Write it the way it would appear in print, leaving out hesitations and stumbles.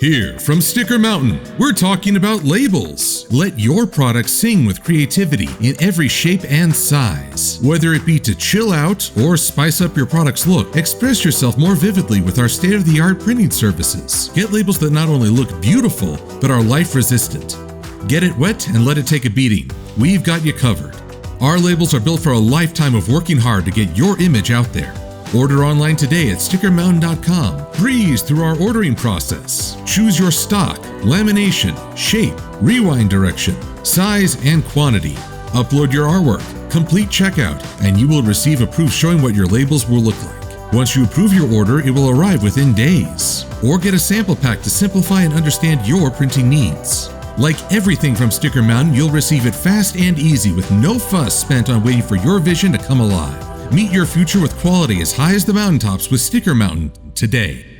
Here from Sticker Mountain, we're talking about labels. Let your products sing with creativity in every shape and size. Whether it be to chill out or spice up your product's look, express yourself more vividly with our state-of-the-art printing services. Get labels that not only look beautiful, but are life-resistant. Get it wet and let it take a beating. We've got you covered. Our labels are built for a lifetime of working hard to get your image out there. Order online today at stickermountain.com. Breeze through our ordering process. Choose your stock, lamination, shape, rewind direction, size, and quantity. Upload your artwork, complete checkout, and you will receive a proof showing what your labels will look like. Once you approve your order, it will arrive within days. Or get a sample pack to simplify and understand your printing needs. Like everything from Sticker Mountain, you'll receive it fast and easy with no fuss spent on waiting for your vision to come alive. Meet your future with quality as high as the mountaintops with Sticker Mountain today.